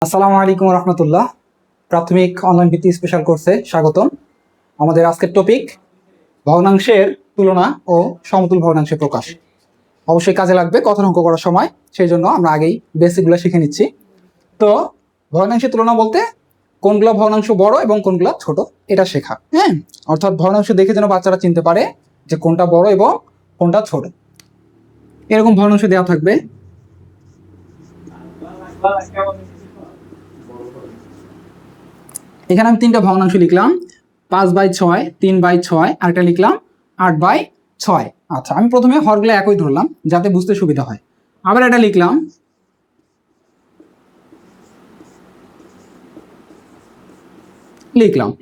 আসসালামু আলাইকুম রহমতুল্লাহ। প্রাথমিক অনলাইন ভিত্তি স্পেশাল কোর্সে স্বাগতম। আমাদের আজকের টপিক ভগ্নাংশের তুলনা ও সমতুল ভগ্নাংশের প্রকাশ। অবশ্যই কাজে লাগবে কথার অঙ্ক করার সময়, সেই জন্য আমরা আগেই বেসিকগুলো শিখে নিচ্ছি। তো ভগ্নাংশের তুলনা বলতে কোনগুলো ভগ্নাংশ বড় এবং কোনগুলো ছোট এটা শেখা। হ্যাঁ, অর্থাৎ ভগ্নাংশ দেখে যেন বাচ্চারা চিনতে পারে যে কোনটা বড় এবং কোনটা ছোট। এরকম ভগ্নাংশ দেওয়া থাকবে। এখানে আমি তিনটা ভগ্নাংশ লিখলাম, 5/6, 3/6, আর একটা লিখলাম 8/6। আচ্ছা, আমি প্রথমে হরগুলো একই ধরলাম যাতে বুঝতে সুবিধা হয়। আবার এটা লিখলাম,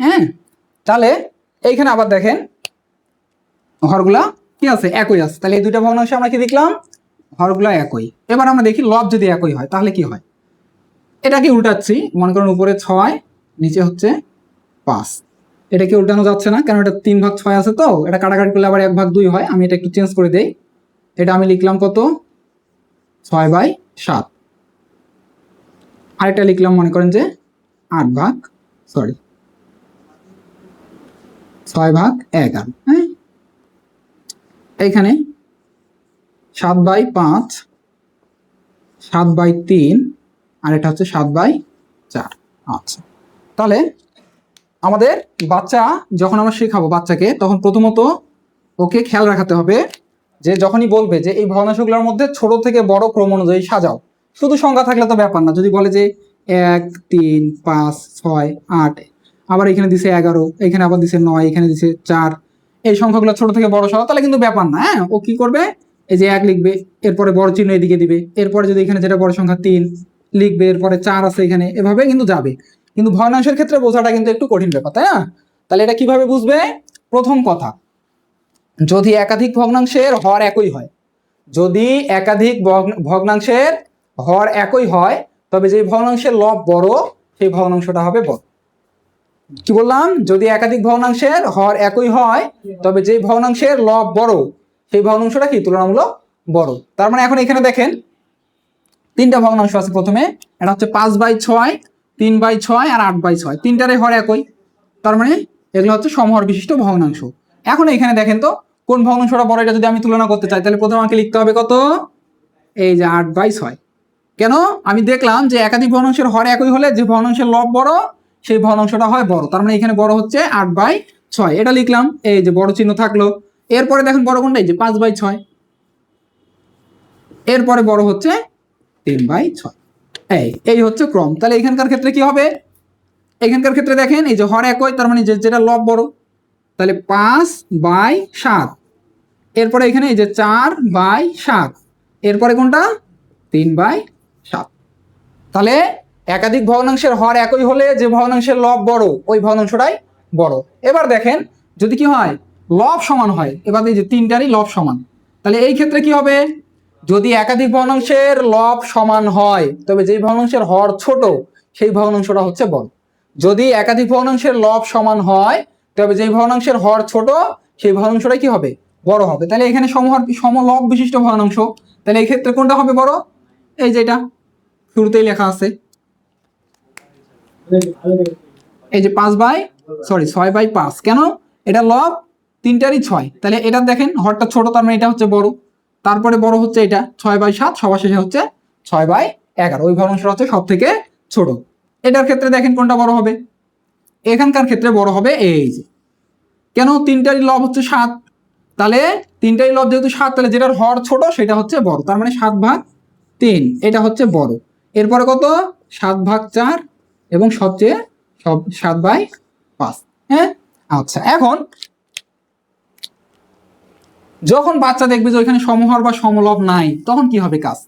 হ্যাঁ। তাহলে এইখানে আবার দেখেন হরগুলা কি আছে, একই আছে। তাহলে এই দুইটা ভগ্নাংশে আমরা কি দেখলাম, হরগুলা একই। এবার আমরা দেখি লব যদি একই হয় তাহলে কি হয়। এটাকে উল্টাচ্ছি, মনে করেন উপরে 6, নিচে হচ্ছে 5। এটাকে উল্টানো যাচ্ছে না, কারণ এটা 3/6 আছে, তো এটা কাটাকাটি করলে আবার 1/2 হয়। আমি এটা একটু চেঞ্জ করে দেই। এটা আমি লিখলাম কত, 6/7। আরেকটা লিখলাম মনে করেন যে 6/11। হ্যাঁ, এইখানে 7/5, 7/3, আর এটা হচ্ছে 7/4। আচ্ছা, তাহলে আমাদের বাচ্চা যখন আমরা শেখাবো বাচ্চাকে, তখন প্রথমত ওকে খেয়াল রাখাতে হবে যে যখনই বলবে যে এই ভগ্নাংশগুলোর মধ্যে ছোট থেকে বড় ক্রম অনুযায়ী সাজাও। শুধু সংখ্যা থাকলে তো ব্যাপার না। যদি বলে যে 1, 3, 5, 6, 8, আবার এখানে দিছে 11, এখানে আবার দিছে 9, এখানে দিছে 4, এই সংখ্যাগুলো ছোট থেকে বড় সাজাও, তাহলে কিন্তু ব্যাপার না। হ্যাঁ, ও কি করবে, এই যে 1 লিখবে, এরপরে বড় চিহ্ন এদিকে দিবে, এরপরে যদি এখানে যেটা বড় সংখ্যা 3 লিখবে, এরপরে 4 আছে এখানে, এভাবে কিন্তু যাবে। কিন্তু ভগ্নাংশের ক্ষেত্রে বোঝাটা কিন্তু একটু কঠিন ব্যাপার, তাই না? তাহলে এটা কিভাবে বুঝবে? প্রথম কথা, যদি একাধিক ভগ্নাংশের হর একই হয়, যদি একাধিক ভগ্নাংশের হর একই হয়, তবে যে ভগ্নাংশের লব বড় সেই ভগ্নাংশটা হবে বড়। কি বললাম? যদি একাধিক ভগ্নাংশের হর একই হয়, তবে যে ভগ্নাংশের লব বড় সেই ভগ্নাংশটা কি তুলনামূলক বড়। তার মানে এখন এখানে দেখেন তিনটা ভগ্নাংশ আছে। প্রথমে এটা হচ্ছে 5/6, 3/6, আর 8/6। তিনটারে হর একই, তার মানে এগুলো হচ্ছে সমহর বিশিষ্ট ভগ্নাংশ। এখন এখানে দেখেন তো কোন ভগ্নাংশটা বড়, এটা যদি আমি তুলনা করতে চাই তাহলে প্রথমে আমাকে লিখতে হবে কত, এই যে 8/6। কেন? আমি দেখলাম যে একাধিক ভগ্নাংশের হর একই হলে যে ভগ্নাংশের লব বড় সেই ভগ্নাংশটা হয় বড়। তার মানে এখানে বড় হচ্ছে 8/6, এটা লিখলাম, এই যে বড় চিহ্ন থাকলো। এরপরে দেখেন বড় কোনটা, এই যে 5/6। এরপরে বড় হচ্ছে 3/6। এই হচ্ছে ক্রম। তাহলে এখানকার ক্ষেত্রে কি হবে, এখানকার ক্ষেত্রে দেখেন এই যে হর একই, তার মানে যেটা লব বড়, তাহলে 5/7। এরপরে এখানে এই যে 4/7, এরপরে কোনটা, 3/7। তাহলে একাধিক ভগ্নাংশের হর একই হলে যে ভগ্নাংশের লব বড় ওই ভগ্নাংশটাই বড়। এবার দেখেন যদি কি হয়, লব সমান হয়, এবার এই যে তিনটারই লব সমান, তাহলে এই ক্ষেত্রে কি হবে, যদি একাধিক ভগ্নাংশের লব সমান হয় তবে যেই ভগ্নাংশের হর ছোট সেই ভগ্নাংশটা হচ্ছে বড়। যদি একাধিক ভগ্নাংশের লব সমান হয় তবে যেই ভগ্নাংশের হর ছোট সেই ভগ্নাংশটা কি হবে, বড় হবে। তাহলে এখানে সমলব বিশিষ্ট ভগ্নাংশ, তাহলে এই ক্ষেত্রে কোনটা হবে বড়, এই যেটা শুরুতেই লেখা আছে, এই যে 6/5। কেন? এটা লব তিনটারই 6, তাহলে এটা দেখেন হরটা ছোট, তার মানে এটা হচ্ছে বড়। তারপরে বড় হচ্ছে এটা 6/7, সবার শেষে হচ্ছে 6/11, ওই ভগ্নাংশটা হচ্ছে সব থেকে ছোট। এটার ক্ষেত্রে দেখেন কোনটা বড় হবে, এখানকার ক্ষেত্রে বড় হবে এই যে, কেন, তিনটারই লব হচ্ছে 7, তাহলে তিনটারই লব যেহেতু 7, তাহলে যেটার হর ছোট সেটা হচ্ছে বড়, তার মানে 7/3 এটা হচ্ছে বড়। এরপরে কত, 7/4, এবং সবচেয়ে 7/5। হ্যাঁ, আচ্ছা, এখন যখন বাচ্চা দেখবে যে ওইখানে সমহর বা সমলব নাই, তখন কি হবে কাজ,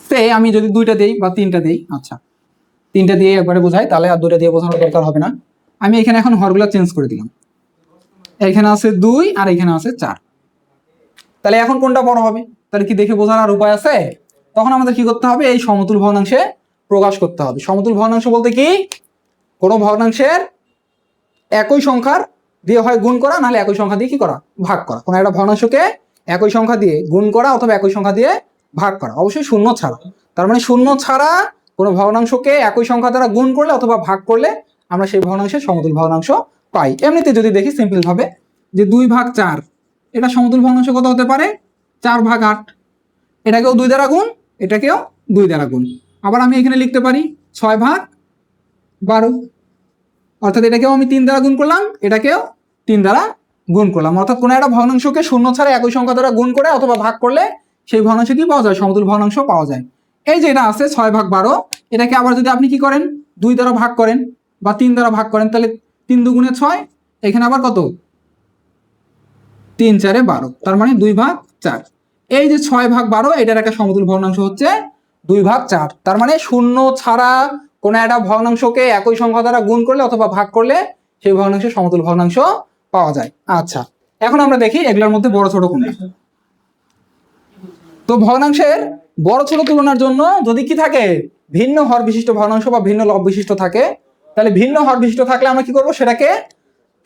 সে আমি যদি 2টা দেই বা 3টা দেই, আচ্ছা 3টা দিয়ে একবারে বোঝাই, তাহলে আর 2টা দিয়ে বোঝানোর দরকার হবে না। আমি এখানে এখন হরগুলা চেঞ্জ করে দিলাম, এখানে আছে 2 আর এখানে আছে 4। তাহলে এখন কোনটা বড় হবে, তাহলে কি দেখে বোঝার আর উপায় আছে? তখন আমাদের কি করতে হবে, এই সমতুল ভগ্নাংশে প্রকাশ করতে হবে। সমতুল ভগ্নাংশ বলতে কি, কোনো ভগ্নাংশের একই সংখ্যার দিয়ে হয় গুণ করা, নাহলে একই সংখ্যা দিয়ে কি করা, ভাগ করা। কোনো একটা ভগ্নাংশকে একই সংখ্যা দিয়ে গুণ করা অথবা একই সংখ্যা দিয়ে ভাগ করা, অবশ্যই শূন্য ছাড়া। তার মানে শূন্য ছাড়া কোনো ভগ্নাংশকে একই সংখ্যা দ্বারা গুণ করলে অথবা ভাগ করলে আমরা সেই ভগ্নাংশের সমতুল ভগ্নাংশ পাই। এমনিতে যদি দেখি সিম্পল ভাবে যে 2/4, এটা সমতুল ভগ্নাংশ কত হতে পারে? 4/8। এটাকেও 2 দ্বারা গুণ, এটাকেও 2 দ্বারা গুণ। আবার আমি এখানে লিখতে পারি 6/12, অর্থাৎ এটাকেও আমি 3 দ্বারা গুণ করলাম, এটাকেও 3 দ্বারা গুণ করলাম। অর্থাৎ কোনো একটা ভগ্নাংশকে শূন্য ছাড়া একই সংখ্যা দ্বারা গুণ করে অথবা ভাগ করলে সেই ভগ্নাংশ কি পাওয়া যায়? সমতুল ভগ্নাংশ পাওয়া যায়। এই যে এটা আছে 6/12, এটাকে আবার যদি আপনি কি করেন 2 দ্বারা ভাগ করেন বা 3 দ্বারা ভাগ করেন, তাহলে 3 দুগুণে 6, এখানে আবার কত? 3 4 12, তার মানে 2/4। এই যে 6/12 এটার একটা সমতুল ভগ্নাংশ হচ্ছে 2/4। তার মানে শূন্য ছাড়া কোনো একটা ভগ্নাংশকে একই সংখ্যা দ্বারা গুণ করলে অথবা ভাগ করলে সেই ভগ্নাংশের সমতুল ভগ্নাংশ পাওয়া যায়। আচ্ছা, এখন আমরা দেখি এগুলোর মধ্যে বড় ছোট কোনটা। তো ভগ্নাংশের বড় ছোট তুলনার জন্য যদি কি থাকে, ভিন্ন হর বিশিষ্ট ভগ্নাংশ বা ভিন্ন লব বিশিষ্ট থাকে, তাহলে ভিন্ন হর বিশিষ্ট থাকলে আমরা কি করব? সেটাকে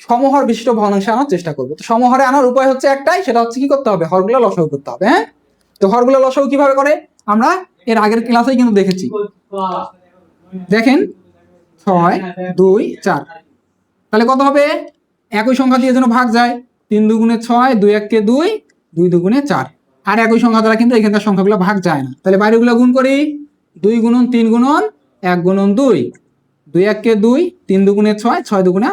সমহর বিশিষ্ট ভগ্নাংশে আনার চেষ্টা করবো। তো সমহরে আনার উপায় হচ্ছে একটাই, সেটা হচ্ছে কি করতে হবে? হরগুলো লসাগু করতে হবে। হ্যাঁ, তো হরগুলো লসাগু কিভাবে করে আমরা এর আগের ক্লাসেই কিন্তু দেখেছি। দেখেন 6 2 4, তাহলে কত হবে? একই সংখ্যা দিয়ে যেন ভাগ যায়, 3 দুগুণে 6, 2 1 কে 2, 2 দুগুণে 4। আর একই সংখ্যা দ্বারা কিন্তু এখানকার সংখ্যাগুলো ভাগ যায় না, তাহলে বাইরেগুলো গুণ করি। 2 গুণন 3 গুণন 1 গুণন 2, 2 1 কে 2, 3 দুগুণে 6, 6 দুগুণে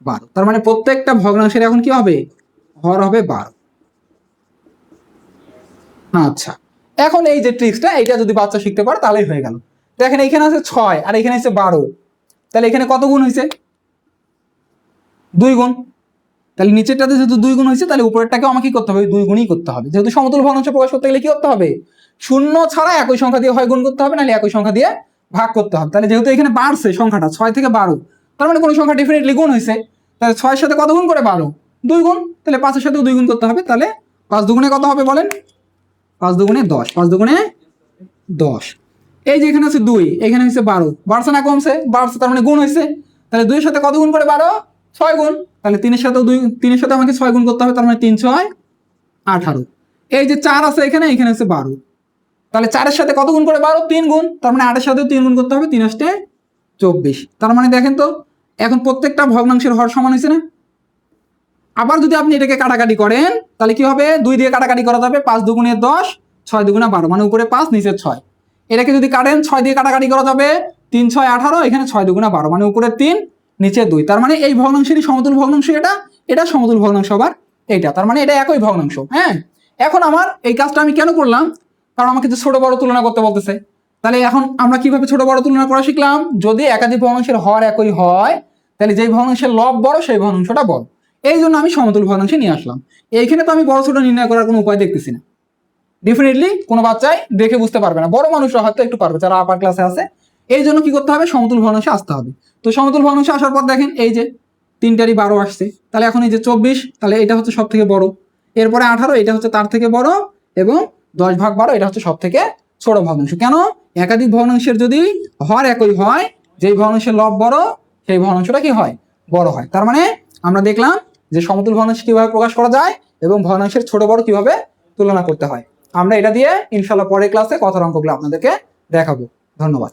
12। তার মানে প্রত্যেকটা ভগ্নাংশের এখন কি হবে? হর হবে 12। আচ্ছা, এখন এই যে ট্রিক্সটা, এইটা যদি বাচ্চা শিখতে পারে তাহলেই হয়ে গেল। দেখেন এখানে আছে 6 আর এখানে আছে 12, তাহলে এখানে কত গুণ হয়েছে? 2 গুণ। তাহলে নিচেরটাতে যেহেতু 2 গুণ হয়েছে, তাহলে উপরেরটাকেও আমাকে কি করতে হবে? 2 গুণই করতে হবে। যেহেতু সমতুল ভগ্নাংশ প্রকাশ করতে গেলে কি করতে হবে? শূন্য ছাড়া একই সংখ্যা দিয়ে হয় গুণ করতে হবে, নাহলে একই সংখ্যা দিয়ে ভাগ করতে হবে। তাহলে যেহেতু এখানে বাড়ছে সংখ্যাটা 6 থেকে 12, তার মানে কোনো সংখ্যা ডেফিনেটলি গুণ হয়েছে। তাহলে 6 এর সাথে কত গুণ করে? 12, 2 গুণ। তাহলে 5 এর সাথেও 2 গুণ করতে হবে। তাহলে 5 দুগুণে কত হবে বলেন? 5 দুগুণে 10, 5 দুগুণে 10। এই যে এখানে আছে 2, এখানে হচ্ছে 12, বাড়ছে না কমছে? বাড়ছে, তার মানে গুণ হয়েছে। তাহলে 2 এর সাথে কত গুণ করে? 12, 6 গুণ। তাহলে 3 এর সাথেও 2, 3 এর সাথে আমাকে 6 গুণ করতে হবে, তার মানে 3 6 18। এই যে 4 আছে এখানে, এখানে আছে 12, তাহলে 4 এর সাথে কত গুণ করে? 12, 3 গুণ। তার মানে 8 এর সাথেও 3 গুণ করতে হবে, 3 8 24। তার মানে দেখেন তো এখন প্রত্যেকটা ভগ্নাংশের হর সমান হয়েছে না? আবার যদি আপনি এটাকে কাটাকাটি করেন তাহলে কি হবে? 2 দিয়ে কাটাকাটি করা যাবে, 5 দুগুণে 10, 6 দুগুণে 12, মানে উপরে 5 নিচে 6। এটাকে যদি কাটেন 6 দিয়ে কাটাকাটি করা যাবে, 3 6 18, এখানে 6 দুগুণে 12, মানে উপরে 3 নিচে 2। তার মানে এই ভগ্নাংশেরই সমতুল ভগ্নাংশ এটা, এটা সমতুল ভগ্নাংশ আবার এইটা, তার মানে এটা একই ভগ্নাংশ। হ্যাঁ, এখন আমার এই কাজটা আমি কেন করলাম? কারণ আমাকে যে ছোট বড় তুলনা করতে বলতেছে। তাহলে এখন আমরা কিভাবে ছোট বড় তুলনা করা শিখলাম? যদি একাধিক ভগ্নাংশের হর একই হয়, তাহলে যেই ভগ্নাংশের লব বড় সেই ভগ্নাংশটা বড়। এই জন্য আমি সমতুল ভগ্নাংশে নিয়ে আসলাম। এইখানে তো আমি বড় ছোট নির্ণয় করার কোনো উপায় দেখতেছি না। ডেফিনেটলি কোনো বাচ্চাই দেখে বুঝতে পারবে না, বড় মানুষরা হয়তো একটু পারবে যারা আপার ক্লাসে আছে। এই জন্য কি করতে হবে? সমতুল ভগ্নাংশে আসতে হবে। তো সমতুল ভগ্নাংশে আসার পর দেখেন এই যে 3টারই 12 আসছে, তাহলে এখন এই যে 24, তাহলে এটা হচ্ছে সব থেকে বড়। এরপরে 18, এটা হচ্ছে তার থেকে বড়, এবং 10/12 এটা হচ্ছে সব থেকে ছোট ভগ্নাংশ। কেন? একাধিক ভগ্নাংশের যদি হর একই হয়, যেই ভগ্নাংশের লব বড় সেই ভগ্নাংশটা কি হয়? বড় হয়। তার মানে আমরা দেখলাম যে সমতুল ভগ্নাংশ কিভাবে প্রকাশ করা যায় এবং ভগ্নাংশের ছোট বড় কিভাবে তুলনা করতে হয়। আমরা এটা দিয়ে ইনশাআল্লাহ পরের ক্লাসে কথার অঙ্কগুলো আপনাদেরকে দেখাবো। ধন্যবাদ।